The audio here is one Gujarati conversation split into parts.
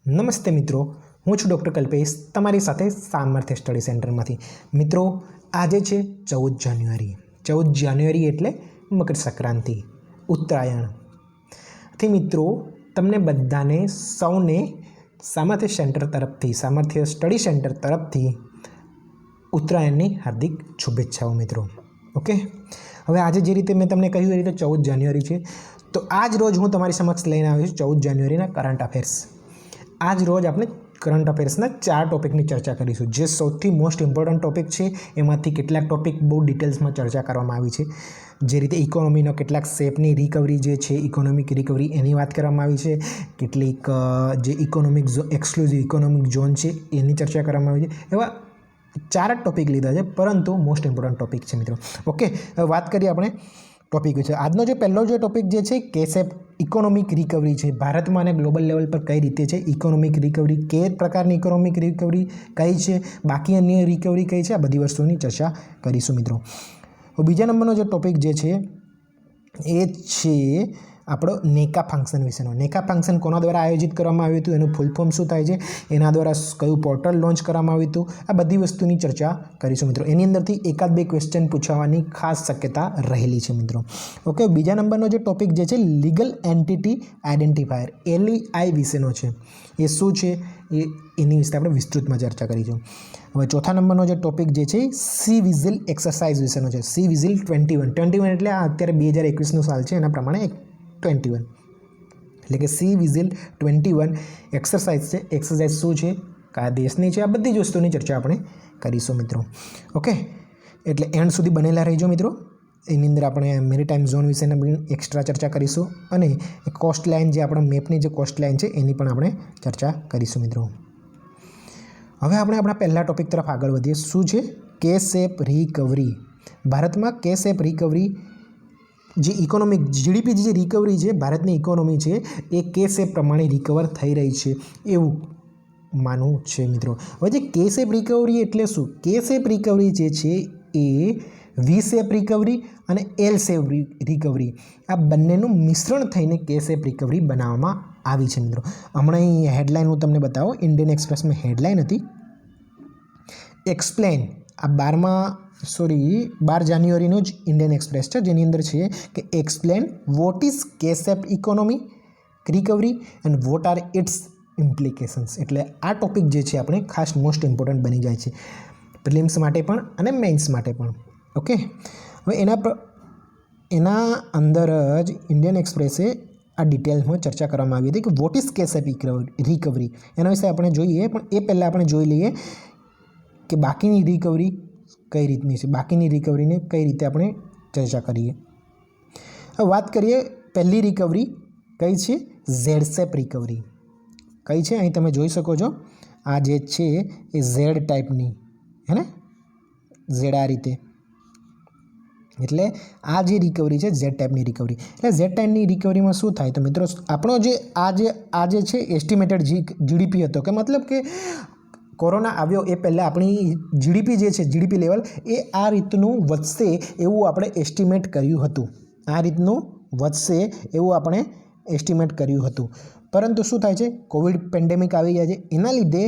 નમસ્તે મિત્રો, હું છું ડૉક્ટર કલ્પેશ, તમારી સાથે સામર્થ્ય સ્ટડી સેન્ટરમાંથી. મિત્રો, આજે છે 14 જાન્યુઆરી. 14 જાન્યુઆરી એટલે મકર સંક્રાંતિ, ઉત્તરાયણથી. મિત્રો, તમને બધાને સૌને સામર્થ્ય સેન્ટર તરફથી, સામર્થ્ય સ્ટડી સેન્ટર તરફથી ઉત્તરાયણની હાર્દિક શુભેચ્છાઓ મિત્રો. ઓકે, હવે આજે જે રીતે મેં તમને કહ્યું એ રીતે 14 જાન્યુઆરી છે, તો આજ રોજ હું તમારી સમક્ષ લઈને આવ્યો છું 14 જાન્યુઆરીના કરંટ અફેર્સ. આજ રોજ આપણે કરંટ અફેર્સના 4 ટોપિકની ચર્ચા કરીશું. જે સૌથી મોસ્ટ ઇમ્પોર્ટન્ટ ટોપિક છે એમાંથી કેટલાક ટોપિક બહુ ડિટેલ્સમાં ચર્ચા કરવામાં આવી છે. જે રીતે ઇકોનોમીનો કેટલાક શેપની રિકવરી જે છે, ઇકોનોમિક રિકવરી એની વાત કરવામાં આવી છે. કેટલીક જે ઇકોનોમિક એક્સક્લુઝિવ ઇકોનોમિક ઝોન છે એની ચર્ચા કરવામાં આવી છે. એવા 4 જ ટોપિક લીધા છે, પરંતુ મોસ્ટ ઇમ્પોર્ટન્ટ ટોપિક છે મિત્રો. ઓકે, હવે વાત કરીએ આપણે ટોપિક વિશે. આજનો જે પહેલો જે ટોપિક જે છે કે ઇકોનોમિક રિકવરી છે. ભારતમાં અને ગ્લોબલ લેવલ પર કઈ રીતે છે ઇકોનોમિક રિકવરી, કે પ્રકારની ઇકોનોમિક રિકવરી કઈ છે, બાકી અન્ય રિકવરી કઈ છે, આ બધી વસ્તુની ચર્ચા કરીશું મિત્રો. બીજા નંબરનો જે ટોપિક જે છે એ છે આપણો નેકા ફંક્શન વિશેનો. નેકા ફંક્શન કોના દ્વારા આયોજિત કરવામાં આવ્યું હતું, એનું ફૂલ ફોર્મ શું થાય છે, એના દ્વારા કયું પોર્ટલ લોન્ચ કરવામાં આવ્યું હતું, આ બધી વસ્તુની ચર્ચા કરીશું મિત્રો. એની અંદરથી એકાદ બે ક્વેશ્ચન પૂછવાની ખાસ શક્યતા રહેલી છે મિત્રો. ઓકે, બીજા નંબરનો જે ટોપિક જે છે લીગલ એન્ટિટી આઇડેન્ટિફાયર, LEI વિશેનો છે. એ શું છે એની વિશે આપણે વિસ્તૃતમાં ચર્ચા કરીશું. હવે ચોથા નંબરનો જે ટોપિક જે છે સી વિઝિલ એક્સરસાઇઝ વિશેનો છે. સી વિઝિલ 21 એટલે આ અત્યારે 2021નું સાલ છે, એના પ્રમાણે 21 એટલે કે સી વિઝિલ 21 એક્સરસાઇઝ છે. એક્સરસાઇઝ શું છે, કયા દેશની છે, આ બધી જ વસ્તુની ચર્ચા આપણે કરીશું મિત્રો. ઓકે, એટલે એન્ડ સુધી બનેલા રહેજો મિત્રો. એની અંદર આપણે મેરીટાઈમ ઝોન વિશેને પણ એક્સ્ટ્રા ચર્ચા કરીશું, અને કોસ્ટ લાઇન જે આપણા મેપની જે કોસ્ટ લાઇન છે એની પણ આપણે ચર્ચા કરીશું મિત્રો. હવે આપણે આપણા પહેલા ટોપિક તરફ આગળ વધીએ. શું છે કે શેપ રિકવરી. ભારતમાં કે શેપ રિકવરી જે ઇકોનોમિક જીડીપી જે રિકવરી છે, ભારતની ઇકોનોમી છે એ કે શેપ પ્રમાણે રિકવર થઈ રહી છે એવું માનવું છે મિત્રો. હવે જે કે શેપ રિકવરી એટલે શું? કે શેપ રિકવરી જે છે એ વી શેપ રિકવરી અને એલ શેપ રિકવરી, આ બંનેનું મિશ્રણ થઈને કે શેપ રિકવરી બનાવવામાં આવી છે મિત્રો. હમણાં અહીં હેડલાઇન હું તમને બતાવું. ઇન્ડિયન એક્સપ્રેસમાં હેડલાઇન હતી એક્સપ્લેન. આ 12 જાન્યુઆરીનું જ ઇન્ડિયન એક્સપ્રેસ છે, જેની અંદર છે કે explain what is K shape economy recovery and what are its implications. એટલે આ ટોપિક જે છે આપણે ખાસ મોસ્ટ ઇમ્પોર્ટન્ટ બની જાય છે પ્રિલિમ્સ માટે પણ અને મેઇન્સ માટે પણ. ઓકે, હવે એના અંદર જ ઇન્ડિયન એક્સપ્રેસે આ ડિટેલ્સમાં ચર્ચા કરવામાં આવી હતી કે vote is K shape recovery. એના વિશે આપણે જોઈએ, પણ એ પહેલાં આપણે જોઈ લઈએ કે બાકીની રિકવરી કઈ રીતની છે, બાકીની રિકવરીને કઈ રીતે આપણે ચર્ચા કરીએ. હવે વાત કરીએ પહેલી રિકવરી કઈ છે, ઝેડ શેપ રિકવરી. કઈ છે અહીં તમે જોઈ શકો છો. આ જે છે એ ઝેડ ટાઈપની, હે ને, ઝેડ આ રીતે. એટલે આ જે રિકવરી છે ઝેડ ટાઈપની રિકવરી. એટલે ઝેડ ટાઈપની રિકવરીમાં શું થાય તો મિત્રો, આપણો જે આ જે છે એસ્ટિમેટેડ જીડીપી હતો, કે મતલબ કે કોરોના આવ્યો એ પહેલાં આપણી જીડીપી જે છે, જીડીપી લેવલ એ આ રીતનું વધશે એવું આપણે એસ્ટિમેટ કર્યું હતું. આ રીતનું વધશે એવું આપણે એસ્ટિમેટ કર્યું હતું. પરંતુ શું થાય છે, કોવિડ પેન્ડેમિક આવી જાય છે, એના લીધે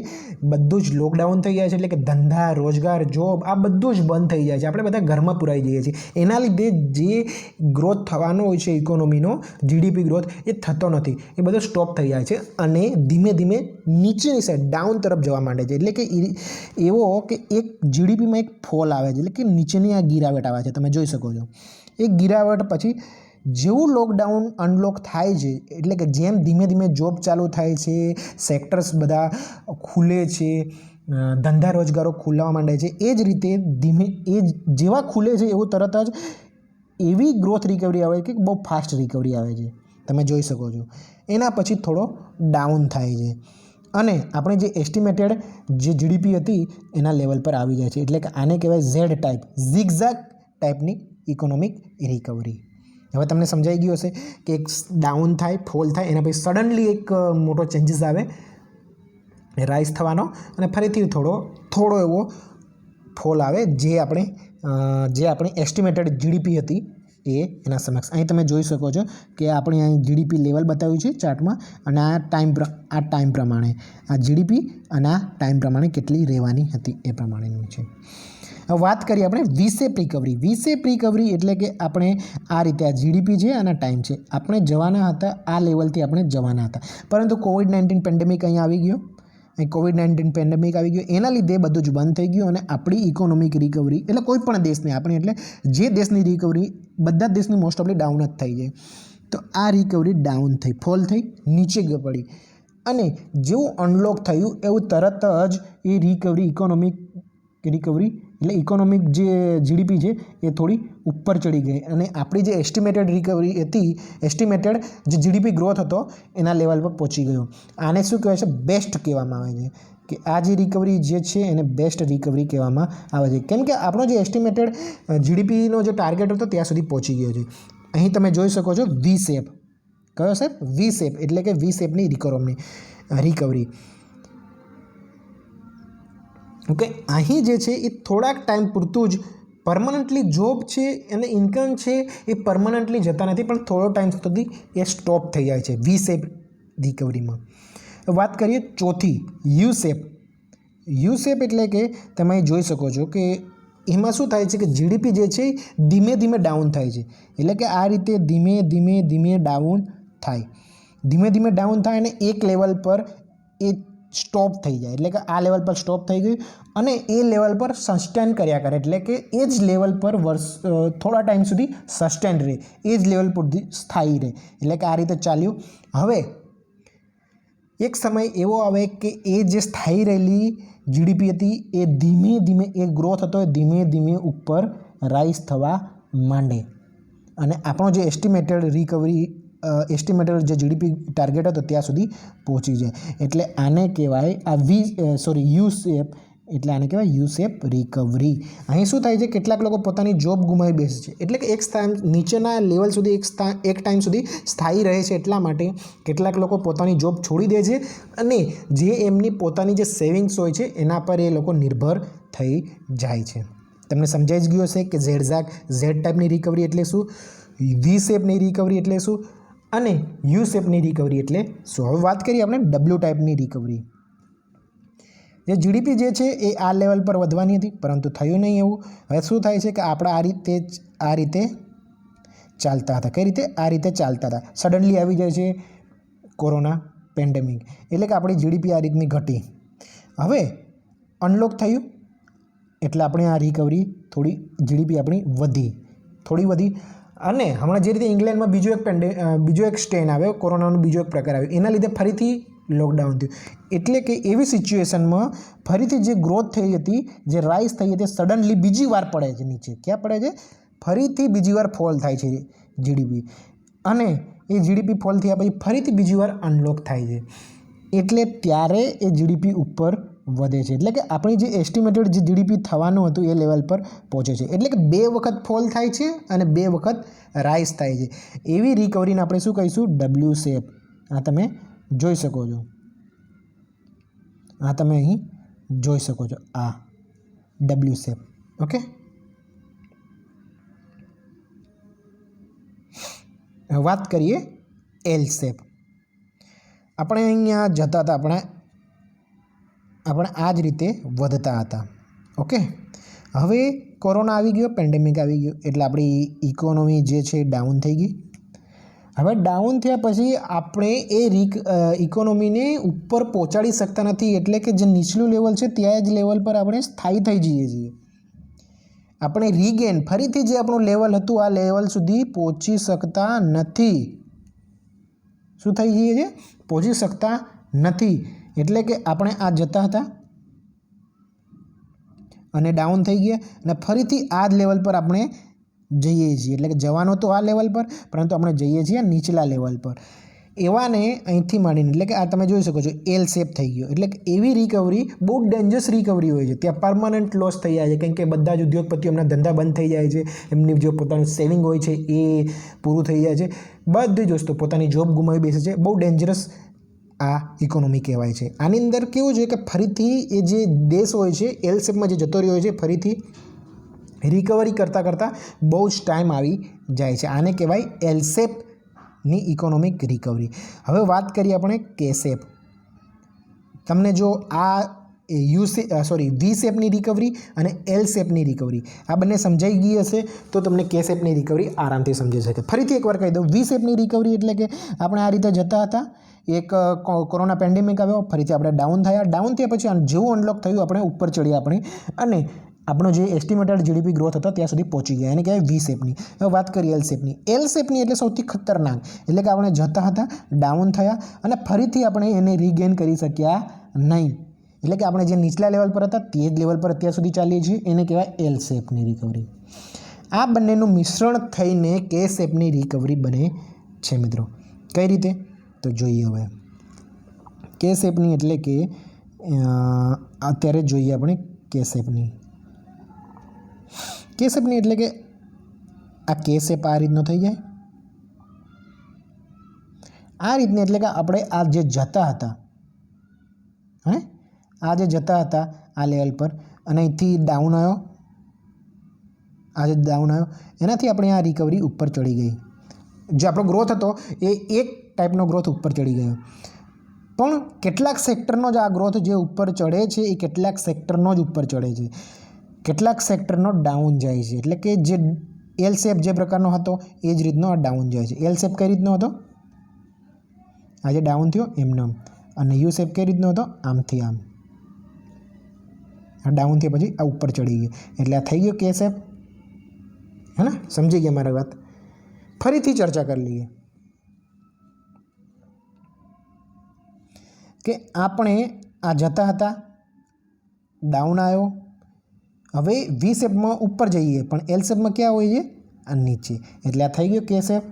બધું જ લોકડાઉન થઈ જાય છે. એટલે કે ધંધા, રોજગાર, જોબ આ બધું જ બંધ થઈ જાય છે. આપણે બધા ઘરમાં પુરાઈ જઈએ છીએ. એના લીધે જે ગ્રોથ થવાનો હોય છે ઇકોનોમીનો, જીડીપી ગ્રોથ, એ થતો નથી. એ બધો સ્ટોપ થઈ જાય છે અને ધીમે ધીમે નીચેની સાઈડ ડાઉન તરફ જવા માંડે છે. એટલે કે એવો કે એક જીડીપીમાં એક ફોલ આવે છે, એટલે કે નીચેની આ ગિરાવટ આવે છે, તમે જોઈ શકો છો. એ ગિરાવટ પછી જેવું લોકડાઉન અનલોક થાય છે, એટલે કે જેમ ધીમે ધીમે જોબ ચાલુ થાય છે, સેક્ટર્સ બધા ખુલે છે, ધંધા રોજગારો ખુલવા માંડે છે, એ જ રીતે જેવા ખુલે છે એવું તરત જ એવી ગ્રોથ રિકવરી આવે છે કે બહુ ફાસ્ટ રિકવરી આવે છે, તમે જોઈ શકો છો. એના પછી થોડો ડાઉન થાય છે અને આપણે જે એસ્ટિમેટેડ જે જીડીપી હતી એના લેવલ પર આવી જાય છે. એટલે કે આને કહેવાય ઝેડ ટાઈપ, ઝિગઝેગ ટાઈપની ઇકોનોમિક રિકવરી. હવે તમને સમજાઈ ગયું હશે કે એક ડાઉન થાય, ફોલ થાય, એના પછી સડનલી એક મોટો ચેન્જીસ આવે, રાઇઝ થવાનો, અને ફરીથી થોડો એવો ફોલ આવે, જે આપણે એસ્ટિમેટેડ જીડીપી હતી એ એના સમક્ષ અહીં તમે જોઈ શકો છો કે આપણે અહીં જીડીપી લેવલ બતાવ્યું છે ચાર્ટમાં અને આ ટાઈમ પ્રમાણે આ જીડીપી અને આ ટાઈમ પ્રમાણે કેટલી રહેવાની હતી એ પ્રમાણેની છે. હવે વાત કરીએ આપણે વી શેપ રિકવરી. વી શેપ રિકવરી એટલે કે આપણે આ રીતે આ જીડીપી છે અને ટાઈમ છે, આપણે જવાના હતા આ લેવલથી આપણે જવાના હતા, પરંતુ કોવિડ-19 પેન્ડેમિક અહીં આવી ગયો. અહીં કોવિડ-19 પેન્ડેમિક આવી ગયો, એના લીધે બધું જ બંધ થઈ ગયું અને આપણી ઇકોનોમિક રિકવરી એટલે કોઈ પણ દેશની આપણે એટલે જે દેશની રિકવરી બધા જ દેશની મોસ્ટ ઓફલી ડાઉન જ થઈ જાય. તો આ રિકવરી ડાઉન થઈ, ફોલ થઈ, નીચે પડી અને જેવું અનલોક થયું એવું તરત જ એ રિકવરી ઇકોનોમિક રિકવરી એટલે ઇકોનોમિક જે જીડીપી છે એ થોડી ઉપર ચડી ગઈ અને આપણી જે એસ્ટિમેટેડ રિકવરી હતી, એસ્ટિમેટેડ જે જીડીપી ગ્રોથ હતો એના લેવલ પર પહોંચી ગયો. આને શું કહેવાય છે? બેસ્ટ કહેવામાં આવે છે કે આ જે રિકવરી જે છે એને બેસ્ટ રિકવરી કહેવામાં આવે છે, કેમ કે આપણો જે એસ્ટિમેટેડ જીડીપીનો જે ટાર્ગેટ હતો ત્યાં સુધી પહોંચી ગયો છે. અહીં તમે જોઈ શકો છો વી શેપ. કયો શેપ? વી શેપ એટલે કે વી શેપની રિકવરી. ઓકે, અહીં જે છે એ થોડાક ટાઈમ પૂરતું જ પરમનન્ટલી જોબ છે અને ઇન્કમ છે એ પરમનન્ટલી જતા નથી, પણ થોડો ટાઈમ સુધી એ સ્ટોપ થઈ જાય છે વી શેપ રિકવરીમાં. વાત કરીએ ચોથી યુ શેપ. યુ શેપ એટલે કે તમે જોઈ શકો છો કે એમાં શું થાય છે કે જીડીપી જે છે ધીમે ધીમે ડાઉન થાય છે, એટલે કે આ રીતે ધીમે ધીમે ડાઉન થાય, ધીમે ધીમે ડાઉન થાય અને એક લેવલ પર એ સ્ટોપ થઈ જાય, એટલે કે આ લેવલ પર સ્ટોપ થઈ ગયું અને એ લેવલ પર સસ્ટેન કર્યા કરે, એટલે કે એ જ લેવલ પર થોડા ટાઈમ સુધી સસ્ટેન રહે, એ જ લેવલ પર સ્થાયી રહે, એટલે કે આ રીતે ચાલ્યું. હવે એક સમય એવો આવે કે એ જે સ્થાયી રહેલી જીડીપી હતી એ ધીમે ધીમે એ ગ્રોથ હતો એ ધીમે ધીમે ઉપર રાઇઝ થવા માંડે અને આપણો જે એસ્ટિમેટેડ જે જીડીપી ટાર્ગેટ હતો ત્યાં સુધી પહોંચી જાય. એટલે આને કહેવાય યુ શેપ, એટલે આને કહેવાય યુ શેપ રિકવરી. અહીં શું થાય છે? કેટલાક લોકો પોતાની જોબ ગુમાવી બેસે છે, એટલે કે એક સ્થાન નીચેના લેવલ સુધી એક ટાઈમ સુધી સ્થાયી રહે છે, એટલા માટે કેટલાક લોકો પોતાની જોબ છોડી દે છે અને જે એમની પોતાની જે સેવિંગ્સ હોય છે એના પર એ લોકો નિર્ભર થઈ જાય છે. તમને સમજાઈ જ ગયું હશે કે ઝેડ ટાઈપની રિકવરી એટલે શું, વી શેપની રિકવરી એટલે શું અને યુ શેપની રિકવરી એટલે શું. હવે વાત કરીએ આપણે ડબલ્યુ ટાઈપની રિકવરી. જે જીડીપી જે છે એ આ લેવલ પર વધવાની હતી, પરંતુ થયું નહીં એવું. હવે શું થાય છે કે આપણે આ રીતે ચાલતા હતા. કઈ રીતે? આ રીતે ચાલતા હતા. સડનલી આવી જાય છે કોરોના પેન્ડેમિક, એટલે કે આપણી જીડીપી આ રીતની ઘટી. હવે અનલોક થયું એટલે આપણે આ રિકવરી થોડી જીડીપી આપણી થોડી વધી અને હમણાં જે રીતે ઇંગ્લેન્ડમાં બીજો એક સ્ટેન આવ્યો, કોરોનાનો બીજો એક પ્રકાર આવ્યો, એના લીધે ફરીથી લોકડાઉન થયું. એટલે કે એવી સિચ્યુએશનમાં ફરીથી જે ગ્રોથ થઈ હતી, જે રાઇઝ થઈ હતી, સડનલી બીજી વાર પડે છે નીચે. ક્યાં પડે છે? ફરીથી બીજી વાર ફોલ થાય છે જીડીપી અને એ જીડીપી ફોલ થયા પછી ફરીથી બીજી વાર અનલોક થાય છે, એટલે ત્યારે એ જીડીપી ઉપર વધે છે. એટલે કે આપણી જે એસ્ટિમેટેડ જે જીડીપી થવાનું હતું એ લેવલ પર પહોંચે છે. એટલે કે 2 વખત ફોલ થાય છે અને 2 વખત રાઇઝ થાય છે. એવી રિકવરીને આપણે શું કહીશું? W shape. આ તમે જોઈ શકો છો, આ તમે અહીં જોઈ શકો છો, આ ડબલ્યુ શેપ. ઓકે, વાત કરીએ એલ શેપ. આપણે અહીંયા જતા હતા, આપણે આ જ રીતે વધતા હતા. ઓકે, હવે કોરોના આવી ગયો, પેન્ડેમિક આવી ગયો, એટલે આપણી ઇકોનોમી જે છે ડાઉન થઈ ગઈ. હવે ડાઉન થયા પછી આપણે એ ઇકોનોમીને ઉપર પહોંચાડી શકતા નથી, એટલે કે જે નીચલું લેવલ છે ત્યાં જ લેવલ પર આપણે સ્થાયી થઈ જઈએ છીએ. આપણે ફરીથી જે આપણું લેવલ હતું આ લેવલ સુધી પહોંચી શકતા નથી. શું થઈ જઈએ છીએ? પહોંચી શકતા નથી. એટલે કે આપણે આ જતા હતા અને ડાઉન થઈ ગયા અને ફરીથી આ જ લેવલ પર આપણે જઈએ છીએ. એટલે કે જવાનો તો આ લેવલ પર, પરંતુ આપણે જઈએ છીએ નીચલા લેવલ પર. એવાને અહીંથી માંડીને, એટલે કે આ તમે જોઈ શકો છો એલ શેપ થઈ ગયો. એટલે કે એવી રિકવરી બહુ ડેન્જરસ રિકવરી હોય છે, ત્યાં પરમાનન્ટ લોસ થઈ જાય છે, કેમ કે બધા જ ઉદ્યોગપતિઓ એમના ધંધા બંધ થઈ જાય છે, એમની જે પોતાનું સેવિંગ હોય છે એ પૂરું થઈ જાય છે, બધી જ વસ્તુ પોતાની જોબ ગુમાવી બેસે છે. બહુ ડેન્જરસ આ ઇકોનોમી કહેવાય છે. આની અંદર કેવું છે કે ફરીથી એ જે દેશ હોય છે એલ શેપમાં જે જતો રહ્યો છે ફરીથી રિકવરી કરતાં બહુ જ ટાઈમ આવી જાય છે. આને કહેવાય એલ શેપની ઇકોનોમિક રિકવરી. હવે વાત કરીએ આપણે કે શેપ. તમને જો આ વી શેપની રિકવરી અને એલ શેપની રિકવરી આ બંને સમજાઈ ગઈ હશે તો તમને કે શેપની રિકવરી આરામથી સમજી શકે. ફરીથી એકવાર કહી દઉં, વી શેપની રિકવરી એટલે કે આપણે આ રીતે જતા હતા, એક કોરોના પેન્ડેમિક આવ્યો, ફરીથી આપણે ડાઉન થયા પછી જેવું અનલોક થયું આપણે ઉપર ચડ્યા અને આપણો જે એસ્ટિમેટેડ જીડીપી ગ્રોથ હતો ત્યાં સુધી પહોંચી ગયા. એને કહેવાય વી શેપની. હવે વાત કરીએ એલ શેપની. એલ શેપની એટલે સૌથી ખતરનાક, એટલે કે આપણે જતા હતા, ડાઉન થયા અને ફરીથી આપણે એને રીગેન કરી શક્યા નહીં. એટલે કે આપણે જે નીચલા લેવલ પર હતા તે જ લેવલ પર અત્યાર સુધી ચાલીએ છીએ. એને કહેવાય એલ શેપની રિકવરી. આ બંનેનું મિશ્રણ થઈને કે શેપની રિકવરી બને છે મિત્રો. કઈ રીતે તો જોઈએ. હવે કે શેપની એટલે કે અત્યારે જોઈએ આપણે કે શેપની. કે શેપની એટલે કે આ કે શેપ આ રીતનો થઈ જાય, આ રીતની. એટલે કે આપણે આ જે જતા હતા આ લેવલ પર અને અહીંથી ડાઉન આવ્યો, એનાથી આપણે આ રિકવરી ઉપર ચડી ગઈ. જે આપણો ગ્રોથ હતો એ એક ટાઈપનો ગ્રોથ ઉપર ચડી ગયો, પણ કેટલાક સેક્ટરનો જ આ ગ્રોથ જે ઉપર ચડે છે એ કેટલાક સેક્ટરનો જ ઉપર ચડે છે, કેટલાક સેક્ટરનો ડાઉન જાય છે. એટલે કે જે એલ શેપ જે પ્રકારનો હતો એ જ રીતનો આ ડાઉન જાય છે. એલ શેપ કઈ રીતનો હતો, આજે ડાઉન થયો એમને, અને યુ શેપ કઈ રીતનો હતો, આમથી આમ. આ ડાઉન થયા પછી આ ઉપર ચડી ગયું, એટલે આ થઈ ગયો કે શેપ. હે ને, સમજી ગયા મારી વાત. ફરીથી ચર્ચા કરી લઈએ કે આપણે આ જતા હતા, ડાઉન આવ્યો, હવે વી શેપમાં ઉપર જઈએ પણ એલ શેપમાં ક્યાં હોય છે, આ નીચે. એટલે આ થઈ ગયો કે શેપ.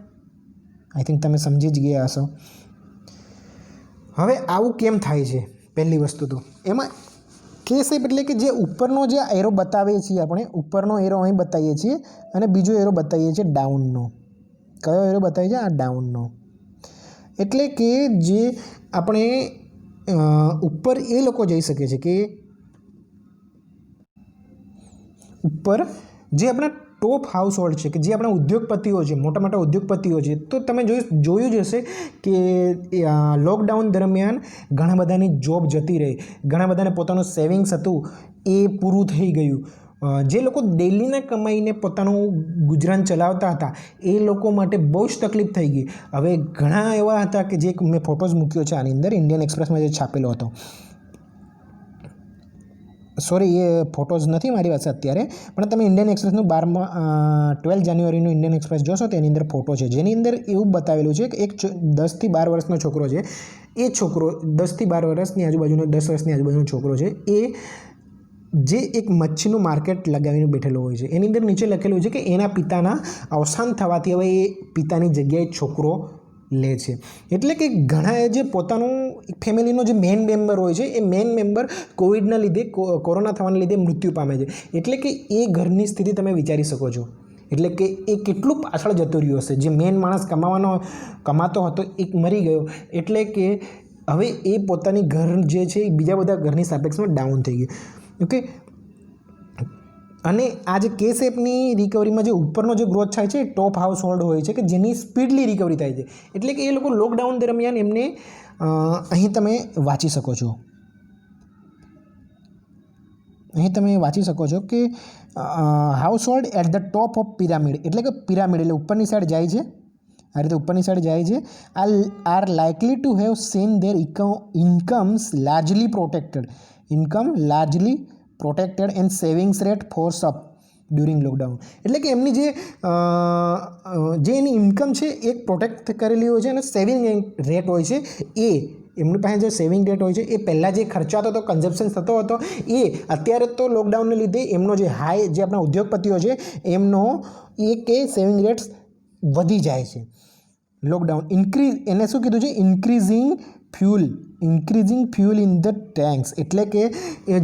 આઈ થિંક તમે સમજી જ ગયા હશો. હવે આવું કેમ થાય છે? પહેલી વસ્તુ તો એમાં કે શેપ એટલે કે જે ઉપરનો જે એરો બતાવીએ છીએ આપણે, ઉપરનો એરો અહીં બતાવીએ છીએ અને બીજો એરો બતાવીએ છીએ ડાઉનનો. કયો એરો બતાવીએ છીએ? આ ડાઉનનો. એટલે કે જે આપણે ઉપર એ લોકો જઈ શકે છે કે ઉપર જે આપણા ટોપ હાઉસ હોલ્ડ છે, કે જે આપણા ઉદ્યોગપતિઓ છે, મોટા મોટા ઉદ્યોગપતિઓ છે, તો તમે જોયું જ હશે કે લોકડાઉન દરમિયાન ઘણા બધાની જોબ જતી રહી, ઘણા બધાને પોતાનું સેવિંગ્સ હતું એ પૂરું થઈ ગયું. જે લોકો ડેલીના કમાઈને પોતાનું ગુજરાન ચલાવતા હતા એ લોકો માટે બહુ જ તકલીફ થઈ ગઈ. હવે ઘણા એવા હતા કે જે મેં ફોટોઝ મૂક્યો છે આની અંદર, ઇન્ડિયન એક્સપ્રેસમાં જે છાપેલો હતો. સોરી, એ ફોટોઝ નથી મારી પાસે અત્યારે, પણ તમે ઇન્ડિયન એક્સપ્રેસનું 12 જાન્યુઆરીનું ઇન્ડિયન એક્સપ્રેસ જોશો તો એની અંદર ફોટો છે, જેની અંદર એવું બતાવેલું છે કે એક 10 થી 12 વર્ષનો છોકરો છે. એ છોકરો 10 થી 12 વર્ષની આજુબાજુનો 10 વર્ષની આજુબાજુનો છોકરો છે. એ જે એક મચ્છીનું માર્કેટ લગાવીને બેઠેલો હોય છે. એની અંદર નીચે લખેલું છે કે એના પિતાના અવસાન થવાથી હવે એ પિતાની જગ્યાએ છોકરો લે છે. એટલે કે ઘણાએ જે પોતાનું ફેમિલીનો જે મેઇન મેમ્બર હોય છે એ મેઇન મેમ્બર કોવિડના લીધે, કોરોના થવાના લીધે મૃત્યુ પામે છે. એટલે કે એ ઘરની સ્થિતિ તમે વિચારી શકો છો. એટલે કે એ કેટલું પાછળ જતો રહ્યો હશે. જે મેઇન માણસ કમાતો હતો એ મરી ગયો, એટલે કે હવે એ પોતાની ઘર જે છે એ બીજા બધા ઘરની સાપેક્ષમાં ડાઉન થઈ ગયું. ઓકે. અને આ જે કે શેપની રિકવરીમાં જે ઉપરનો જે ગ્રોથ થાય છે એ ટોપ હાઉસ હોલ્ડ હોય છે કે જેની સ્પીડલી રિકવરી થાય છે. એટલે કે એ લોકો લોકડાઉન દરમિયાન એમને અહીં તમે વાંચી શકો છો. અહીં તમે વાંચી શકો છો કે household at the top of pyramid. એટલે કે પિરામિડ એટલે ઉપરની સાઈડ જાય છે, આ રીતે ઉપરની સાઈડ જાય છે. Are likely to have seen their incomes largely protected and savings rate forced up during lockdown. એટલે કે એમની જે એની ઇન્કમ છે એ પ્રોટેક્ટ કરેલી હોય છે અને સેવિંગ રેટ હોય છે એ એમની પાસે જે સેવિંગ રેટ હોય છે એ પહેલાં જે ખર્ચાતો હતો, કન્ઝમ્પશન થતો હતો, એ અત્યારે તો લોકડાઉનને લીધે એમનો જે હાઈ જે આપણા ઉદ્યોગપતિઓ છે એમનો એ કે સેવિંગ રેટ્સ વધી જાય છે. લોકડાઉન એને શું કીધું છે? Increasing fuel in the tanks. એટલે કે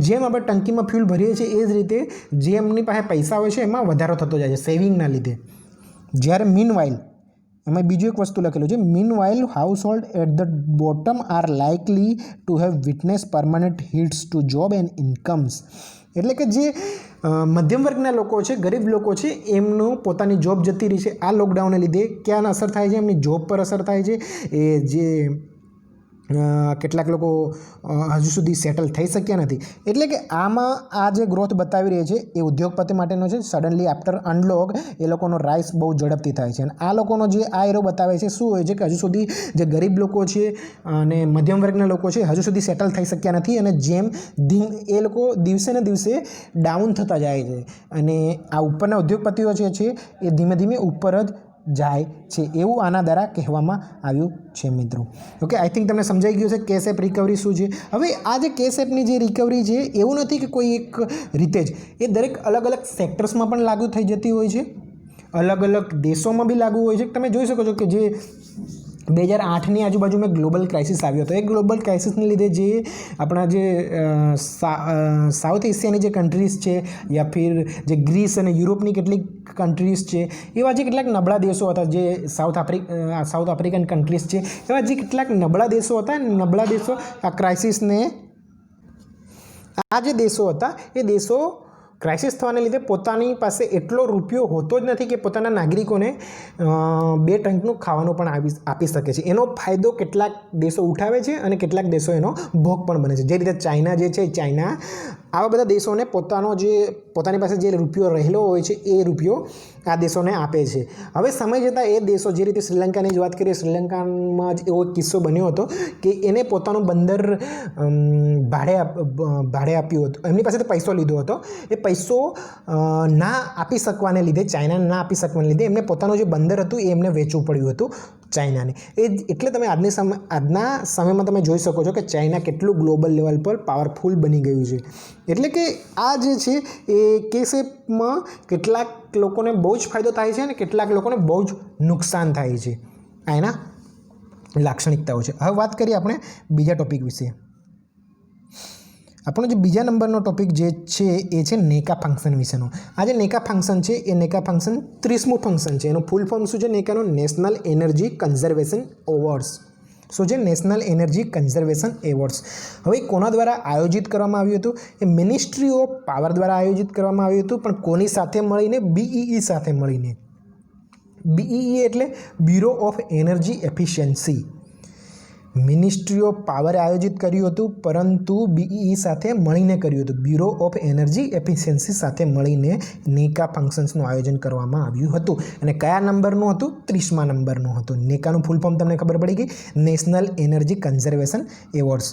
જેમ આપણે ટંકીમાં ફ્યુલ ભરીએ છીએ એ જ રીતે જે એમની પાસે પૈસા હોય છે એમાં વધારો થતો જાય છે સેવિંગના લીધે. જ્યારે મીનવાઇલ એમાં બીજું એક વસ્તુ લખેલું છે, meanwhile household at the bottom are likely to have witness permanent hits to job and incomes. એટલે કે જે મધ્યમ વર્ગના લોકો છે, ગરીબ લોકો છે, એમનું પોતાની જોબ જતી રહી છે આ લોકડાઉનને લીધે. ક્યાં અસર થાય છે? એમની જોબ પર અસર થાય છે. એ જે કેટલાક લોકો હજુ સુધી સેટલ થઈ શક્યા નથી. એટલે કે આમાં આ જે ગ્રોથ બતાવી રહી છે એ ઉદ્યોગપતિ માટેનો છે. સડનલી આફ્ટર અનલોક એ લોકોનો રાઇસ બહુ ઝડપથી થાય છે. અને આ લોકોનો જે આ એરો બતાવે છે શું હોય છે કે હજુ સુધી જે ગરીબ લોકો છે અને મધ્યમ વર્ગના લોકો છે હજુ સુધી સેટલ થઈ શક્યા નથી. અને જેમ એ લોકો દિવસે ને દિવસે ડાઉન થતા જાય છે અને આ ઉપરના ઉદ્યોગપતિઓ જે છે એ ધીમે ધીમે ઉપર જ જાય છે એવું આના દ્વારા કહેવામાં આવ્યું છે મિત્રો. ઓકે, આઈ થિંક તમને સમજાઈ ગયું છે કેશ એપ રિકવરી શું છે. હવે આ જે કેશ એપની જે રિકવરી છે એવું નથી કે કોઈ એક રીતે જ, એ દરેક અલગ અલગ સેક્ટર્સમાં પણ લાગુ થઈ જતી હોય છે, અલગ અલગ દેશોમાં બી લાગુ હોય છે. તમે જોઈ શકો છો કે જે 2008ની આજુબાજુમાં ગ્લોબલ ક્રાઇસિસ આવ્યો હતો. એ ગ્લોબલ ક્રાઇસિસને લીધે જે આપણા જે સાઉથ એશિયાની જે કન્ટ્રીઝ છે યા ફિર જે ગ્રીસ અને યુરોપની કેટલીક કન્ટ્રીઝ છે એવા જે કેટલાક નબળા દેશો હતા, જે સાઉથ આફ્રિકન કન્ટ્રીઝ છે, એવા જે કેટલાક નબળા દેશો હતા. નબળા દેશો આ ક્રાઇસિસને, આ જે દેશો હતા એ દેશો ક્રાઇસિસ થવાને લીધે પોતાની પાસે એટલો રૂપિયો હોતો જ નથી કે પોતાના નાગરિકોને 2 ટંકનું ખાવાનું પણ આપી શકે છે. એનો ફાયદો કેટલાક દેશો ઉઠાવે છે અને કેટલાક દેશો એનો ભોગ પણ બને છે. જે રીતે ચાઇના જે છે, ચાઇના આવા બધા દેશોને પોતાની પાસે જે રૂપિયો રહેલો હોય છે એ રૂપિયો આ દેશોને આપે છે. હવે સમય જતાં એ દેશો, જે રીતે શ્રીલંકાની જ વાત કરીએ, શ્રીલંકામાં જ એવો કિસ્સો બન્યો હતો કે એને પોતાનું બંદર ભાડે આપ્યું હતું. એમની પાસેથી પૈસો લીધો હતો. એ પૈસો ના આપી શકવાને લીધે, ચાઇનાને ના આપી શકવાને લીધે એમને પોતાનું જે બંદર હતું એ એમને વેચવું પડ્યું હતું ચાઇનાને. એટલે તમે આજના સમયમાં તમે જોઈ શકો છો કે ચાઇના કેટલું ગ્લોબલ લેવલ પર પાવરફુલ બની ગયું છે. એટલે કે આ જે છે એ કેશ એપમાં કેટલાક લોકોને બહુ જ ફાયદો થાય છે અને કેટલાક લોકોને બહુ જ નુકસાન થાય છે. આ એના લાક્ષણિકતાઓ છે. હવે વાત કરીએ આપણે બીજા ટોપિક વિશે. આપણો જે બીજા નંબરનો ટોપિક જે છે એ છે નેકા ફંક્શન વિશેનો. આ જે નેકા ફંક્શન છે એ નેકા ફંક્શન 30મું ફંક્શન છે. એનું ફૂલ ફોર્મ શું છે નેકાનું? National energy conservation awards. શું છે? National energy conservation awards. હવે કોના દ્વારા આયોજિત કરવામાં આવ્યું હતું? એ મિનિસ્ટ્રી ઓફ પાવર દ્વારા આયોજિત કરવામાં આવ્યું હતું. પણ કોની સાથે મળીને? BEE સાથે મળીને. BEE એટલે bureau of energy efficiency. Ministry of પાવરે આયોજિત કર્યું હતું, પરંતુ BEE સાથે મળીને કર્યું હતું. બ્યુરો ઓફ એનર્જી એફિશિયન્સી સાથે મળીને નેકા ફંક્શન્સનું આયોજન કરવામાં આવ્યું હતું. અને કયા નંબરનું હતું? 30મા નંબરનું હતું. નેકાનું ફૂલ ફોર્મ તમને ખબર પડી ગઈ, national energy conservation awards.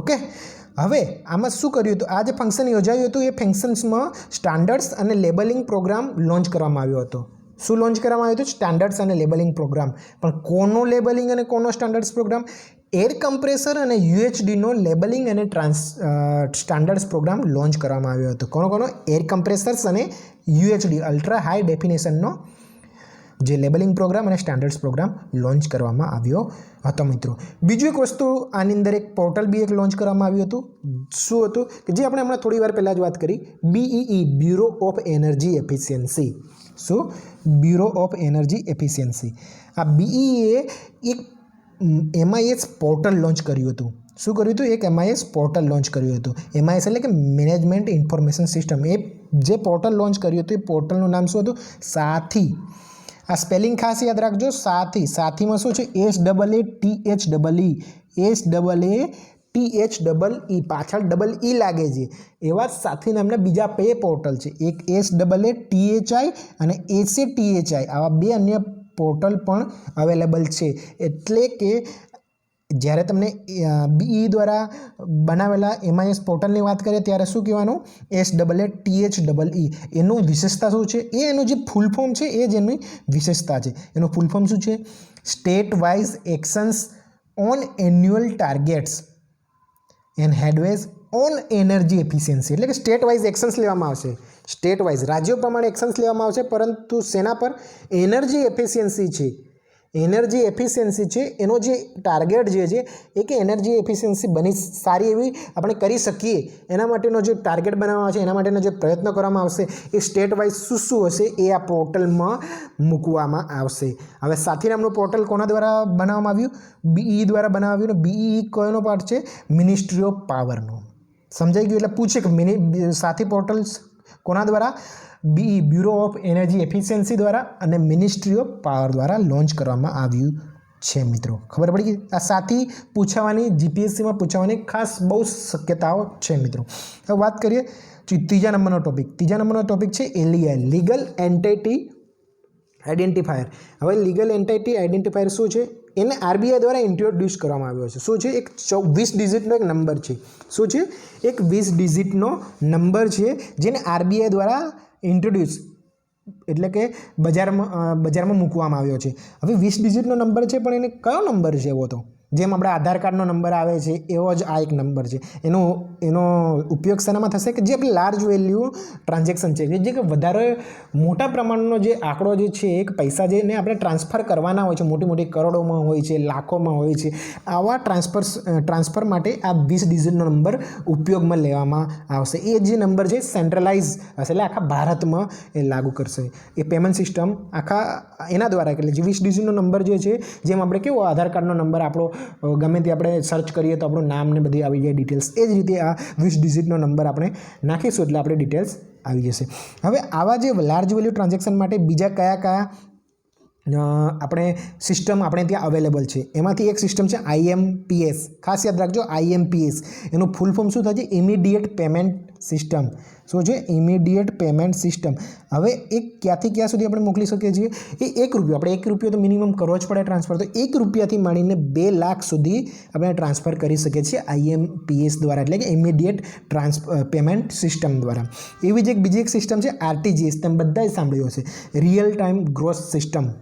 Okay, હવે આમાં શું કર્યું હતું? આ જે ફંક્શન યોજાયું હતું એ ફંક્શન્સમાં સ્ટાન્ડર્ડ્સ અને લેબલિંગ પ્રોગ્રામ લોન્ચ કરવામાં આવ્યો હતો. શું લોન્ચ કરવામાં આવ્યું હતું? સ્ટાન્ડર્ડ્સ અને લેબલિંગ પ્રોગ્રામ. પણ કોનો લેબલિંગ અને કોનો સ્ટાન્ડર્ડ્સ પ્રોગ્રામ? એર કમ્પ્રેસર અને UHDનો લેબલિંગ અને સ્ટાન્ડર્ડ્સ પ્રોગ્રામ લોન્ચ કરવામાં આવ્યો હતો. કોનો? એર કમ્પ્રેસર્સ અને UHD અલ્ટ્રા હાઈ ડેફિનેશનનો જે લેબલિંગ પ્રોગ્રામ અને સ્ટાન્ડર્ડ્સ પ્રોગ્રામ લોન્ચ કરવામાં આવ્યો હતો મિત્રો. બીજું એક વસ્તુ આની અંદર એક પોર્ટલ બી એક લોન્ચ કરવામાં આવ્યું હતું. શું હતું? કે જે આપણે હમણાં થોડી વાર પહેલાં જ વાત કરી, BEE bureau of energy efficiency. શું? Bureau of energy efficiency. આ BEE એક MIS પોર્ટલ લોન્ચ કર્યું હતું. શું કર્યું હતું? એક MIS પોર્ટલ લોન્ચ કર્યું હતું. MIS એટલે કે મેનેજમેન્ટ ઇન્ફોર્મેશન સિસ્ટમ. એ જે પોર્ટલ લોન્ચ કર્યું હતું એ પોર્ટલનું નામ શું હતું? સાથી. આ સ્પેલિંગ ખાસ યાદ રાખજો, સાથી. સાથીમાં શું છે? SAATHEE. પાછળ ડબલ ઈ લાગે છે. એવા જ સાથી નામના બીજા 2 પોર્ટલ છે. એક SAATHI અને ACTHI. આવા 2 અન્ય પોર્ટલ પણ અવેલેબલ છે. એટલે કે જ્યારે તમને BEE દ્વારા બનાવેલા MIS પોર્ટલની વાત કરીએ ત્યારે શું કહેવાનું? SAATHEE. એનું વિશેષતા શું છે? એનું જે ફૂલ ફોર્મ છે એ જ એની વિશેષતા છે. એનું ફૂલ ફોર્મ શું છે? State wise actions on annual targets and headways on energy efficiency. એટલે કે સ્ટેટ વાઇઝ એક્શન્સ લેવામાં આવશે. સ્ટેટ વાઇઝ રાજ્યો પ્રમાણે એક્શન્સ લેવામાં આવશે, પરંતુ શેના પર? એનર્જી એફિશિયન્સી છે. એનર્જી એફિશિયન્સી છે એનો જે ટાર્ગેટ જે છે એ કે એનર્જી એફિશિયન્સી બની સારી એવી આપણે કરી શકીએ એના માટેનો જે ટાર્ગેટ બનાવવામાં આવશે, એના માટેનો જે પ્રયત્ન કરવામાં આવશે એ સ્ટેટ વાઇઝ શું હશે એ આ પોર્ટલમાં મૂકવામાં આવશે. હવે સાથી નામનું પોર્ટલ કોના દ્વારા બનાવવામાં આવ્યું? BEE દ્વારા બનાવવામાં આવ્યું. BEE કોનો પાર્ટ છે? મિનિસ્ટ્રી ઓફ પાવરનો. समझाई गયું. એટલે પૂછે કે સાથી પોર્ટલ્સ કોના દ્વારા? બ્યુરો ઓફ એનર્જી એફિશિયન્સી દ્વારા અને મિનિસ્ટ્રી ઓફ પાવર દ્વારા લોન્ચ કરવામાં આવ્યું છે મિત્રો. ખબર પડી ગઈ? આ સાથી પૂછવાની જીપીએસસીમાં પૂછવાની ખાસ બહુ શક્યતાઓ છે મિત્રો. હવે વાત કરીએ ત્રીજા નંબરનો ટોપિક છે એલઈઆઈ, લીગલ એન્ટિટી આઈડેન્ટિફાયર. હવે લીગલ એન્ટિટી આઈડેન્ટિફાયર શું છે? એને આરબીઆઈ દ્વારા ઇન્ટ્રોડ્યુસ કરવામાં આવ્યો છે. શું છે? એક 20 ડિજિટનો એક નંબર છે. શું છે? એક 20 ડિજિટનો નંબર છે જેને આરબીઆઈ દ્વારા ઇન્ટ્રોડ્યુસ એટલે કે બજારમાં મૂકવામાં આવ્યો છે. હવે 20 ડિજિટનો નંબર છે, પણ એને કયો નંબર છે? એવો તો જેમ આપણે આધાર કાર્ડનો નંબર આવે છે એવો જ આ એક નંબર છે. એનો ઉપયોગ શાનામાં થશે? કે જે આપણે લાર્જ વેલ્યુ ટ્રાન્ઝેક્શન છે, જે કે વધારે મોટા પ્રમાણનો જે આંકડો જે છે, એક પૈસા જેને આપણે ટ્રાન્સફર કરવાના હોય છે, મોટી મોટી કરોડોમાં હોય છે, લાખોમાં હોય છે, આવા ટ્રાન્સફર માટે આ 20 ડિજિટનો નંબર ઉપયોગમાં લેવામાં આવશે. એ જે નંબર છે સેન્ટ્રલાઇઝ હશે, એટલે આખા ભારતમાં એ લાગુ કરશે. એ પેમેન્ટ સિસ્ટમ આખા એના દ્વારા, એટલે જે 20 ડિજિટનો નંબર જે છે, જેમ આપણે કેવો આધાર કાર્ડનો નંબર આપણો ગમે તે આપણે સર્ચ કરીએ તો આપણું નામ ને બધી આવી જાય ડિટેલ્સ, એ જ રીતે આ 20 ડિજિટનો નંબર આપણે નાખીશું એટલે આપણે ડિટેલ્સ આવી જશે. હવે આવા જે લાર્જ વેલ્યુ ટ્રાન્ઝેક્શન માટે બીજા કયા આપણે સિસ્ટમ આપણે ત્યાં અવેલેબલ છે? એમાંથી એક સિસ્ટમ છે IMPS. ખાસ યાદ રાખજો, IMPS એનું ફૂલ ફોર્મ શું થાય છે? Immediate payment system. શું છે? Immediate payment system. હવે એક ક્યાંથી ક્યાં સુધી આપણે મોકલી શકીએ છીએ? એ ₹1, આપણે ₹1 તો મિનિમમ કરવો જ પડે ટ્રાન્સફર, તો ₹1 માંડીને 2 લાખ સુધી આપણે ટ્રાન્સફર કરી શકીએ છીએ IMPS દ્વારા, એટલે કે ઇમિડિયેટ પેમેન્ટ સિસ્ટમ દ્વારા. એવી જ બીજી એક સિસ્ટમ છે RTGS. તમે બધાએ સાંભળ્યું હશે, રિયલ ટાઈમ ગ્રોસ સિસ્ટમ.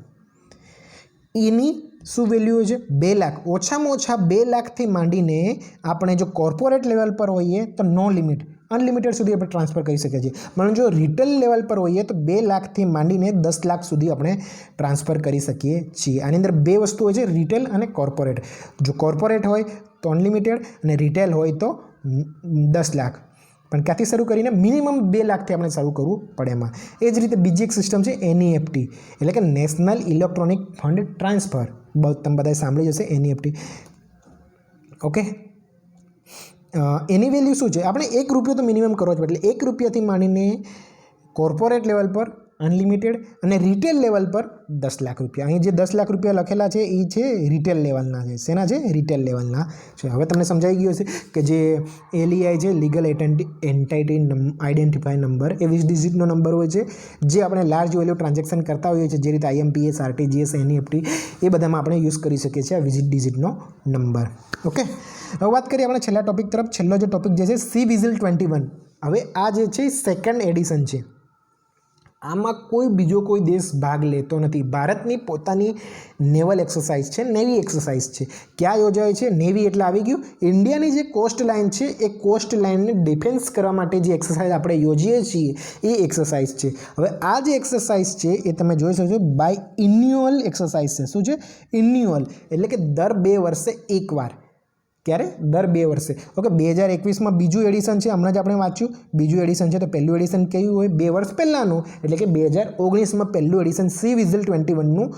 એની શું વેલ્યુ હોય છે? 2 લાખ. ઓછામાં ઓછા 2 લાખથી માંડીને આપણે જો કોર્પોરેટ લેવલ પર હોઈએ તો નો લિમિટ, અનલિમિટેડ સુધી આપણે ટ્રાન્સફર કરી શકીએ છીએ. પણ જો રિટેલ લેવલ પર હોઈએ તો 2 લાખથી માંડીને 10 લાખ સુધી આપણે ટ્રાન્સફર કરી શકીએ છીએ. આની અંદર 2 વસ્તુ હોય છે, રિટેલ અને કોર્પોરેટ. જો કોર્પોરેટ હોય તો અનલિમિટેડ અને રિટેલ હોય તો 10 લાખ. પણ ક્યાંથી શરૂ કરીને? મિનિમમ 2 લાખથી આપણે શરૂ કરવું પડે એમાં. એ જ રીતે બીજી એક સિસ્ટમ છે NEFT, એટલે કે નેશનલ ઇલેક્ટ્રોનિક ફંડ ટ્રાન્સફર. તમે બધાએ સાંભળી જશે NEFT. ઓકે, એની વેલ્યુ શું છે? આપણે ₹1 તો મિનિમમ કરવો જ પડે, એટલે ₹1થી માંડીને કોર્પોરેટ લેવલ પર અનલિમિટેડ અને રિટેલ લેવલ પર 10 લાખ રૂપિયા. અહીં જે 10 લાખ રૂપિયા લખેલા છે એ છે રિટેલ લેવલના છે. શેના છે? રિટેલ લેવલના છે. હવે તમને સમજાઈ ગયું હશે કે જે LEI છે, લીગલ એન્ટિટી આઈડેન્ટિફાઈ નંબર, એ 20 ડિજિટનો નંબર હોય છે, જે આપણે લાર્જ વેલ્યુ ટ્રાન્ઝેક્શન કરતા હોઈએ છીએ, જે રીતે IMPS, RTGS, NEFT એ બધામાં આપણે યુઝ કરી શકીએ છીએ આ 20 ડિજિટનો નંબર. ઓકે, હવે વાત કરીએ આપણે છેલ્લા ટોપિક તરફ. છેલ્લો જે ટોપિક જે છે CVISL 21. હવે આ જે છે 2nd એડિશન છે. આમાં બીજો કોઈ દેશ ભાગ લેતો નથી. ભારતની પોતાની નેવલ એક્સરસાઇઝ છે, નેવી એક્સરસાઇઝ છે. ક્યાં યોજાય છે? નેવી એટલે આવી ગયું ઇન્ડિયાની જે કોસ્ટ લાઇન છે, એ કોસ્ટ લાઇનને ડિફેન્સ કરવા માટે જે એક્સરસાઇઝ આપણે યોજીએ છીએ એ એક્સરસાઇઝ છે. હવે આ જે એક્સરસાઇઝ છે એ તમે જોઈ શકો છો બાય ઇન્યુઅલ એક્સરસાઇઝ છે. શું છે? ઇન્યુઅલ એટલે કે દર 2 વર્ષે એકવાર. ક્યારે? દર 2 વર્ષે. ઓકે, 2021માં બીજું એડિશન છે, હમણાં જ આપણે વાંચ્યું બીજું એડિશન છે. તો પહેલું એડિશન કેવું હોય? 2 વર્ષ પહેલાંનું, એટલે કે 2019માં પહેલું એડિશન CVISL 21નું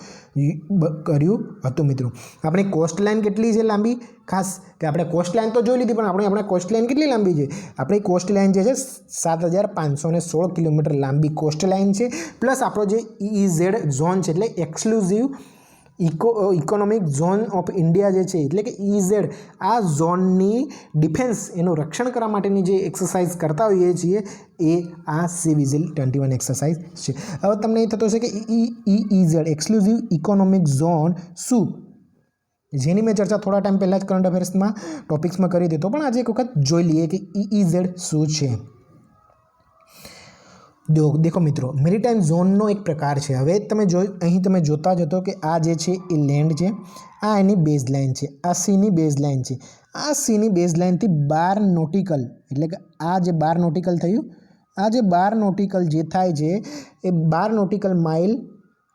કર્યું હતું મિત્રો. આપણી કોસ્ટ લાઇન કેટલી છે લાંબી? ખાસ કે આપણે કોસ્ટ લાઇન તો જોઈ લીધી, પણ આપણે કોસ્ટ લાઇન કેટલી લાંબી છે? આપણી કોસ્ટ લાઇન જે છે 7516 કિલોમીટર લાંબી કોસ્ટ લાઇન છે. પ્લસ આપણો જે EEZ ઝોન છે, એટલે exclusive economic zone of India જે છે, એટલે કે EEZ, આ ઝોનની ડિફેન્સ, એનું રક્ષણ કરવા માટેની જે એક્સરસાઇઝ કરતા હોઈએ છીએ એ આ CVISL 21 એક્સરસાઇઝ છે. હવે તમને એ થતો હશે કે EEZ એક્સક્લુઝિવ ઇકોનોમિક ઝોન શું, જેની મેં ચર્ચા થોડા ટાઈમ પહેલાં જ કરંટ અફેર્સમાં ટોપિક્સમાં કરી દીધો, પણ આજે એક વખત જોઈ લઈએ કે EEZ શું છે. દેખો મિત્રો, મેરીટાઈમ ઝોનનો એક પ્રકાર છે. હવે અહીં તમે જોતા જ હતો કે આ જે છે એ લેન્ડ છે, આ એની બેઝ લાઇન છે, આ સીની બેઝ લાઇન છે. આ સીની બેઝ લાઇનથી 12 નોટિકલ, એટલે કે આ જે 12 નોટિકલ થયું, આ જે 12 નોટિકલ જે થાય છે એ 12 નોટિકલ માઇલ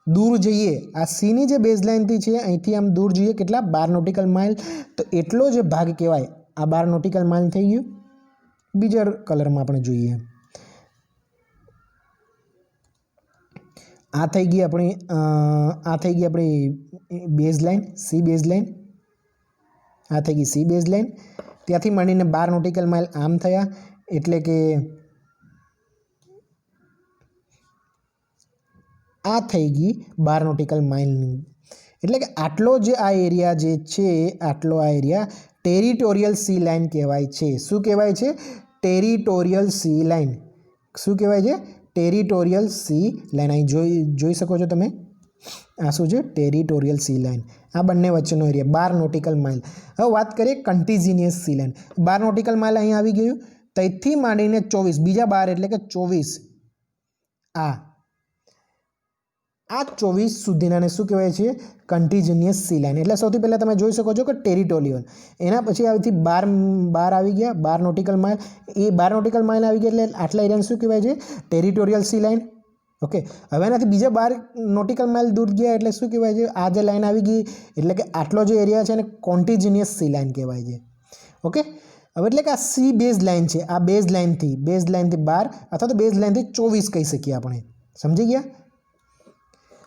દૂર જઈએ. આ સીની જે બેઝ લાઇનથી છે અહીંથી આમ દૂર જઈએ કેટલા? 12 નોટિકલ માઇલ. તો એટલો જે ભાગ કહેવાય, આ 12 નોટિકલ માઇલ થઈ ગયું. બીજા કલરમાં આપણે જોઈએ, આ થઈ ગઈ આપણી base line, C base line. આ થઈ ગઈ સી બેઝ લાઇન. ત્યાંથી માંડીને 12 નોટિકલ માઇલ આમ થયા, એટલે કે આ થઈ ગઈ 12 નોટિકલ માઇલની. એટલે કે આટલો જે આ એરિયા જે છે, આટલો આ એરિયા ટેરિટોરિયલ સી લાઇન કહેવાય છે. શું કહેવાય છે? Territorial C line. શું કહેવાય છે? Territorial C line. અહીં જોઈ શકો છો તમે, આ શું છે? Territorial C line. આ બંને વચ્ચેનો એરિયા 12 નોટિકલ માઇલ. હવે વાત કરીએ continuous C line. 12 nautical mile અહીં આવી ગયું, ત્યાંથી માંડીને 24, બીજા 12 એટલે કે 24, આ 24 સુધીનાને શું કહેવાય છે? Continuous C line. એટલે સૌથી પહેલાં તમે જોઈ શકો છો કે ટેરિટોરિયલ, એના પછી આવીથી 12 આવી ગયા, 12 નોટિકલ માઇલ. એ 12 નોટિકલ માઇલ આવી ગયા એટલે આટલા એરિયાને શું કહેવાય છે? Territorial C line. ઓકે, હવે એનાથી બીજા 12 નોટિકલ માઇલ દૂર ગયા એટલે શું કહેવાય છે? આ જે લાઇન આવી ગઈ એટલે કે આટલો જે એરિયા છે એને કોન્ટિન્યુઅસ સી લાઇન કહેવાય છે. ઓકે, હવે એટલે કે આ સી બેઝ લાઇન છે, આ બેઝ લાઇનથી 12 અથવા તો બેઝ લાઇનથી 24 કહી શકીએ આપણે. સમજી ગયા?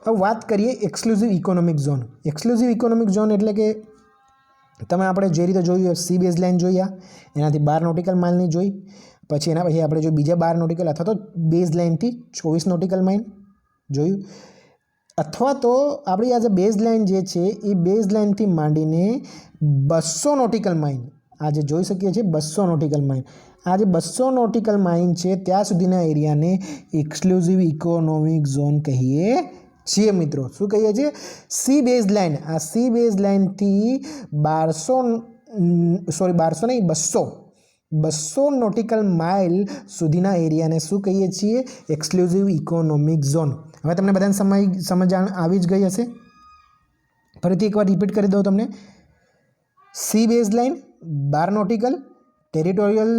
હવે વાત કરીએ exclusive economic zone. Exclusive economic zone એટલે કે તમે આપણે જે રીતે જોયું સી બેઝ લાઇન જોયા, એનાથી 12 નોટિકલ માઇલની જોઈ, પછી એના પછી આપણે જો બીજા 12 નોટિકલ અથવા તો બેઝ લાઇનથી 24 નોટિકલ માઇલ જોયું, અથવા તો આપણી આ જે બેઝ લાઇન જે છે એ બેઝ લાઇનથી માંડીને 200 નોટિકલ માઇલ, આ જે જોઈ શકીએ છીએ 200 નોટિકલ માઇલ, આ જે 200 નોટિકલ માઇલ છે ત્યાં સુધીના એરિયાને એક્સક્લુઝિવ ઇકોનોમિક ઝોન કહીએ છીએ મિત્રો. શું કહીએ છીએ? C base line. આ સી બેઝ લાઇનથી 200 નોટિકલ માઇલ સુધીના એરિયાને શું કહીએ છીએ? Exclusive economic zone. હવે તમને બધાને સમજણ આવી જ ગઈ હશે. ફરીથી એકવાર રિપીટ કરી દઉં તમને. C base line 12 nautical, territorial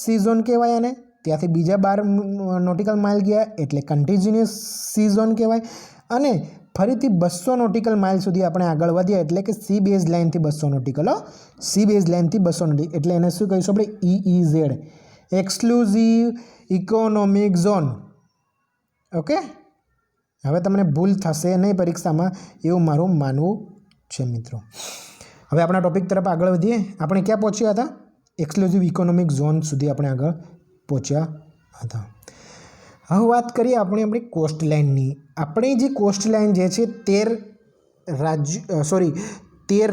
C zone કહેવાય આને. ત્યાંથી બીજા 12 નોટિકલ માઇલ ગયા એટલે કન્ટિન્યુઅસ સી ઝોન કહેવાય. અને ફરીથી 200 નોટિકલ માઇલ સુધી આપણે આગળ વધ્યા એટલે કે સી બેઝ લાઇનથી 200 નોટિકલ, સી બેઝ લાઇનથી 200 નોટિકલ એટલે એને શું કહીશું આપણે? EEZ, exclusive economic zone. Okay, હવે તમને ભૂલ થશે નહીં પરીક્ષામાં એવું મારું માનવું છે મિત્રો. હવે આપણા ટોપિક તરફ આગળ વધીએ. આપણે ક્યાં પહોંચ્યા હતા? એક્સક્લુઝિવ ઇકોનોમિક ઝોન સુધી આપણે આગળ પહોંચ્યા હતા. હવે વાત કરીએ આપણે આપણી કોસ્ટ લાઇનની. આપણી જે કોસ્ટ લાઇન જે છે 13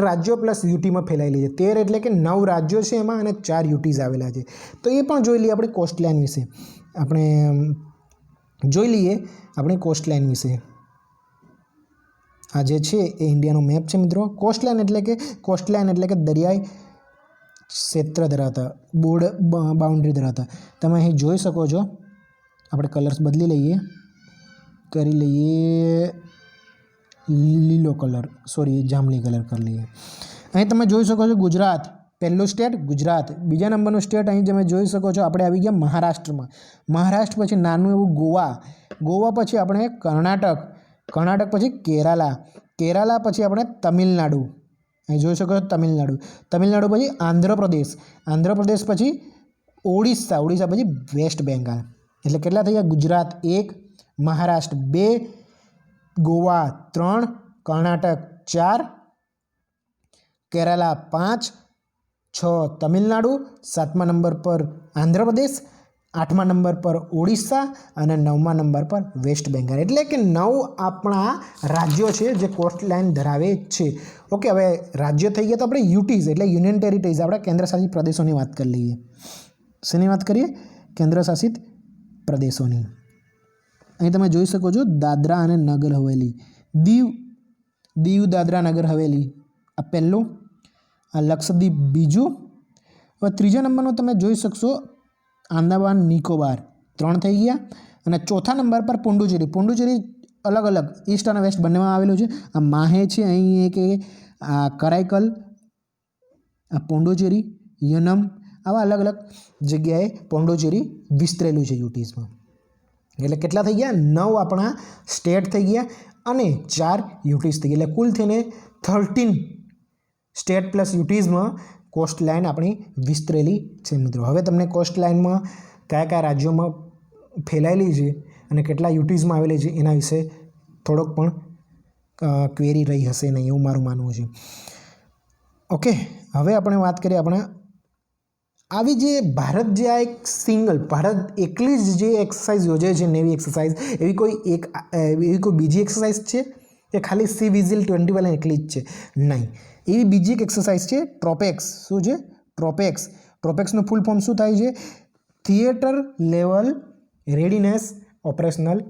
રાજ્યો પ્લસ યુટીમાં ફેલાયેલી છે. 13 એટલે કે 9 રાજ્યો છે એમાં અને 4 યુટીઝ આવેલા છે. તો એ પણ જોઈ લઈએ આપણી કોસ્ટ લાઇન વિશે. આપણે જોઈ લઈએ આપણી કોસ્ટ લાઇન વિશે. આ જે છે એ ઇન્ડિયાનો મેપ છે મિત્રો. કોસ્ટ લાઇન એટલે કે દરિયાઈ ક્ષેત્ર ધરાવતા, બોર્ડર બાઉન્ડ્રી ધરાવતા. તમે અહીં જોઈ શકો છો. આપણે કલર્સ બદલી લઈએ, કરી લઈએ લીલો કલર, જાંબલી કલર કરી લઈએ. અહીં તમે જોઈ શકો છો ગુજરાત પહેલું સ્ટેટ ગુજરાત. બીજા નંબરનું સ્ટેટ અહીં તમે જોઈ શકો છો આપણે આવી ગયા મહારાષ્ટ્રમાં. મહારાષ્ટ્ર પછી નાનું એવું ગોવા પછી આપણે કર્ણાટક પછી કેરાલા પછી આપણે તમિલનાડુ. અહીં જોઈ શકો છો તમિલનાડુ પછી આંધ્રપ્રદેશ પછી ઓડિશા પછી વેસ્ટ બેંગાલ. એટલે કેટલા થઈ ગયા? ગુજરાત 1, મહારાષ્ટ્ર 2, ગોવા 3, કર્ણાટક 4, કેરાલા 5, 6 તમિલનાડુ, 7મા નંબર પર આંધ્રપ્રદેશ, 8મા નંબર પર ઓડિશા અને 9મા નંબર પર વેસ્ટ બેંગાલ. એટલે કે 9 આપણા રાજ્યો છે જે કોસ્ટ લાઇન ધરાવે છે. ઓકે, હવે રાજ્યો થઈ ગયા તો આપણે યુટીઝ એટલે યુનિયન ટેરિટરીઝ, આપણા કેન્દ્રશાસિત પ્રદેશોની વાત કરી લઈએ. શેની વાત કરીએ? કેન્દ્રશાસિત પ્રદેશોની. અહીં તમે જોઈ શકો છો દાદરા અને નગર હવેલી, દીવ દાદરા નગર હવેલી આ પહેલું, આ લક્ષદ્વીપ બીજું. હવે ત્રીજા નંબરનો તમે જોઈ શકશો આંદામાન નિકોબાર 3 થઈ ગયા. અને ચોથા નંબર પર પુંડુચેરી અલગ ઈસ્ટ અને વેસ્ટ બંનેમાં આવેલું છે. આ માહે છે, અહીં એક આ કરાઈકલ, આ પોંડુચેરી, યનમ, આવા અલગ જગ્યાએ પોંડુચેરી વિસ્તરેલું છે યુટીઝમાં. એટલે કેટલા થઈ ગયા? 9 આપણા સ્ટેટ થઈ ગયા અને 4 યુટીઝ થઈ ગયા. એટલે કુલ થઈને 13 સ્ટેટ પ્લસ યુટીઝમાં કોસ્ટ લાઇન આપણી વિસ્તરેલી છે મિત્રો. હવે તમને કોસ્ટ લાઇનમાં કયા રાજ્યોમાં ફેલાયેલી છે અને કેટલા યુટીઝમાં આવેલી છે એના વિશે થોડોક પણ ક્વેરી રહી હશે નહીં એવું મારું માનવું છે. ઓકે, હવે આપણે વાત કરીએ આપણા આવી જે ભારત જે આ એક સિંગલ ભારત એકલી જ જે એક્સરસાઇઝ યોજે છે નેવી એક્સરસાઇઝ, એવી કોઈ બીજી એક્સરસાઇઝ છે કે ખાલી સી વિઝિલ 21 એકલી જ છે? નહીં, એવી બીજી એક એક્સરસાઇઝ છે ટ્રોપેક્સ. શું છે? ટ્રોપેક્સ. ટ્રોપેક્સનું ફૂલ ફોર્મ શું થાય છે? Theatre level readiness operational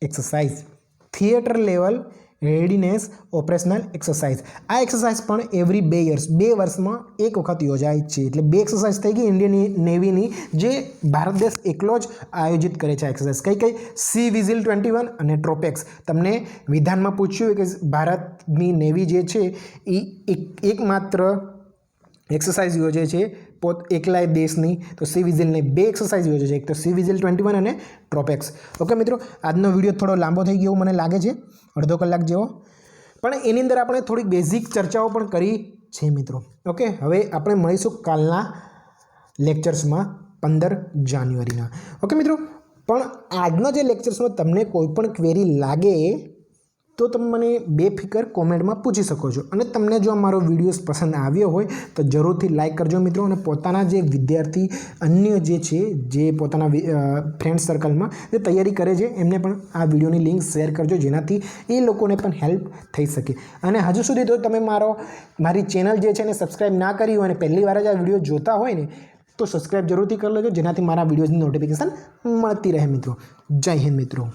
exercise. Theatre level readiness operational exercise. આ એક્સરસાઇઝ પણ એવરી 2 યર્સ 2 વર્ષમાં એક વખત યોજાય છે. એટલે 2 એક્સરસાઇઝ થઈ ગઈ ઇન્ડિયન નેવીની, જે ભારત દેશ એકલો જ આયોજિત કરે છે આ એક્સરસાઇઝ. કઈ સી વિઝિલ 21 અને ટ્રોપેક્સ. તમને વિધાનમાં પૂછ્યું કે ભારતની નેવી જે છે એ એકમાત્ર એક્સરસાઇઝ યોજે છે એકલાય દેશની, તો સી વિઝિલની 2 એક્સરસાઇઝ યોજે છે, એક તો સી વિઝિલ 21 અને ટ્રોપેક્સ. ઓકે મિત્રો, આજનો વિડીયો થોડો લાંબો થઈ ગયો મને લાગે છે, અડધો કલાક જેવો, પણ એની અંદર આપણે થોડીક બેઝિક ચર્ચાઓ પણ કરી છે મિત્રો. ઓકે, હવે આપણે મળીશું કાલના લેક્ચર્સમાં 15 જાન્યુઆરીના. ઓકે મિત્રો, પણ આજના જે લેક્ચર્સમાં તમને કોઈ પણ ક્વેરી લાગે તો તમે મને બેફિકર કોમેન્ટમાં પૂછી શકો છો. અને તમને જો અમારો વિડીયોઝ પસંદ આવ્યો હોય તો જરૂરથી લાઇક કરજો મિત્રો. અને પોતાના જે વિદ્યાર્થી અન્ય જે છે, જે પોતાના ફ્રેન્ડ સર્કલમાં જે તૈયારી કરે છે એમને પણ આ વિડીયોની લિંક શેર કરજો, જેનાથી એ લોકોને પણ હેલ્પ થઈ શકે. અને હજુ સુધી તો તમે મારી ચેનલ જે છે એને સબસ્ક્રાઈબ ના કરી હોય અને પહેલી વાર જ આ વિડીયો જોતા હોય ને, તો સબસ્ક્રાઈબ જરૂરથી કરી લેજો, જેનાથી મારા વિડીયોઝની નોટિફિકેશન મળતી રહે મિત્રો. જય હિન્દ મિત્રો.